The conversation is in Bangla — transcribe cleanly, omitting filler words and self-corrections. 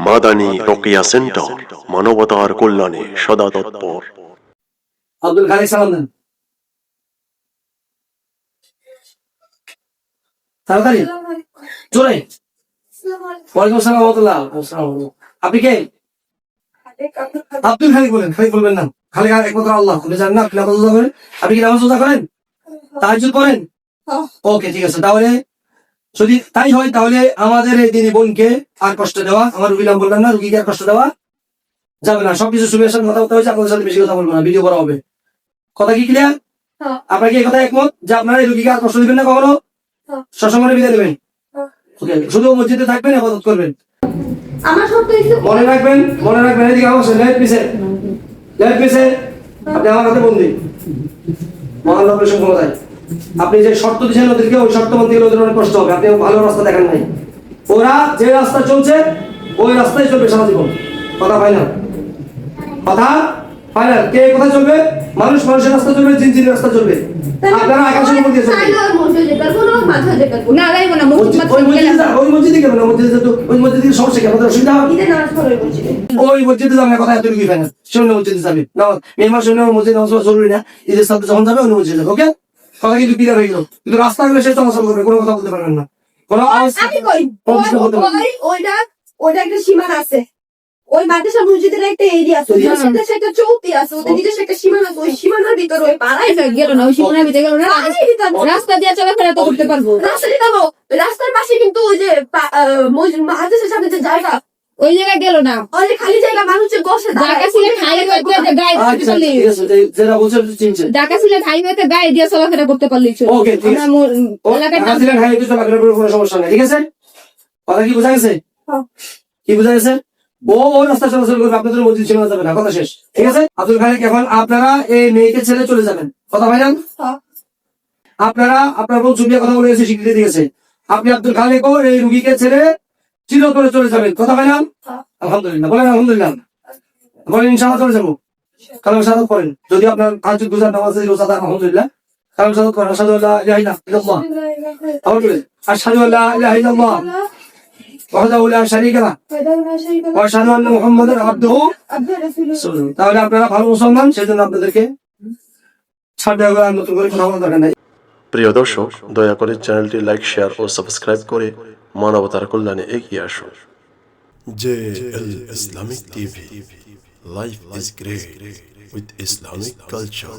মাদানী রোকেয়া সেন্টার, মানবতার কল্যাণে সদা তৎপর। আব্দুল খালিক সালাম দেন তাড়াতাড়ি জোরে। ওয়ালাইকুম আসসালাম ওয়া রাহমাতুল্লাহ। আপনি কে? আব্দুল খালিক বলেন, খালিক বলবেন না। খালিক একমাত্র আল্লাহ, আপনি জানেন না? আপনি নামাজ রোজা করেন? আপনি কি নামাজ রোজা করেন? তাহাজ্জুদ পড়েন? ওকে, ঠিক আছে। তাহলে যদি তাই হয় তাহলে আমাদের এই দিনী বোনকে আর কষ্ট দেওয়া, আমার রুগী নাম বললাম না, রুগীকে আর কষ্ট দেওয়া যাবে না। সবকিছু সুবিধার সাথে কথা বলতে হয়েছে, আপনাদের সাথে বেশি কথা বলবো না, ভিডিও করা হবে। কথা কি ক্লিয়ার? আপনার কি এই কথা একমত যে আপনারা এই রুগীকে আর কষ্ট দিবেন না কখনো? সসম্মানে বিদায় দেবেন? ওকে, শুধু মসজিদে থাকবেন, ইবাদত করবেন। মনে রাখবেন, মনে রাখবেন, এদিকে অবশ্যই লেফট পিছে, লেফট পিছে। আপনি আমার হাতে বন্দি, মহান অপারেশন ক্ষমতায়। আপনি যে শর্ত দিচ্ছেন ওদেরকে, ওই শর্ত মধ্যে গেলে ওদের অনেক কষ্ট হবে। আপনি ভালো রাস্তা দেখান নাই। ওরা যে রাস্তা চলছে ওই রাস্তায় চলবে সারা জীবন। কথা ফাইনাল, কথা ফাইনাল। কে কোথায় চলবে? মানুষ মানুষের রাস্তা চলবে, জিন জিনের রাস্তা চলবে। আপনারা আকাশের উপর দিয়ে চলবেন। ওই মসজিদে কেন না? মসজিদে তো ওই মসজিদে সমস্যা কি? আমাদের অসুবিধা হবে? ওই মসজিদে যাবে না, কথা এত রুগী ফাইনাল। শূন্য মসজিদে যাবে না, মেহমান শূন্য মসজিদে নামাজ পড়া জরুরি না। ঈদের সাথে যখন যাবে অন্য মসজিদে যাবে। ওকে, কথা কিন্তু ক্লিয়ার হয়ে গেল। কিন্তু রাস্তা গেলে সে চলাচল করবে, কোনো কথা বলতে পারবেন না। কোনো ওইটা একটা সীমানা আছে। ওই মাদ্রাসা মসজিদের একটা এরিয়া আছে, একটা চৌকি আছে, ওদের নিজস্ব একটা সীমানা আছে। ওই সীমানার ভিতরে ওই পাড়ায় গেল না, ওই সীমানার ভিতরে গেল না, রাস্তা দিয়ে চলাফেরা তো করতে পারবো। রাস্তা দিয়ে যাবো, রাস্তার পাশে কিন্তু ওই যে মাদ্রাসার সামনে যে জায়গা, ওই জায়গায় গেল না। ওই খালি জায়গা, মানুষের বসে ঢাকা সিলেট হাইওয়েতে গায়ে দিয়ে চলাফেরা করতে পারলেই চলে। ওকে, ঠিক আছে। ঢাকা সিলেট হাইওয়েতে চলাফেরা করে কোনো সমস্যা নেই, ঠিক আছে? কথা কি বোঝা গেছে? কি বোঝা গেছে? ও রাস্তা চলাচল করবে, আপনাদের মসজিদ ছিল যাবে না। কথা শেষ, ঠিক আছে? আব্দুল খালিক, এখন আপনারা এই মেয়েকে ছেড়ে চলে যাবেন। কথা ভাইজান, আপনারা আপনার বউ চুপিয়া কথা বলে গেছে, স্বীকৃতি দিয়েছে। আপনি আব্দুল খালিক ও এই রুগীকে ছেড়ে চির করে চলে যাবেন। কথা ভাইজান, আলহামদুলিল্লাহ বলেন। আলহামদুলিল্লাহ বলেন। ইনশাআল্লাহ চলে যাবো। কালাম শাহাদাত করেন। যদি আপনার তাহাজ্জুদ গুজার নামাজ রোজা থাকে, আলহামদুলিল্লাহ কালাম শাহাদাত করেন। আশহাদু আল্লা ইলাহা ইল্লাল্লাহ, আবার বলেন আশহাদু আল্লা ইলাহা ইল্লাল্লাহ ওয়াহদাহু লা শারীকা লাহু ওয়া আশহাদু আন্না মুহাম্মাদান আবদুহু ওয়া রাসূলুহু। তাহলে আপনারা ভালো মুসলমান, সেজন্য আপনাদেরকে ছাড় দেওয়া আর নতুন করে কোনো দরকার নাই। প্রিয় দর্শক, দয়া করে চ্যানেলটি লাইক, শেয়ার ও সাবস্ক্রাইব করে মানবতার কল্যাণে এগিয়ে আসুন। JL Islamic TV. Life is great with Islamic culture.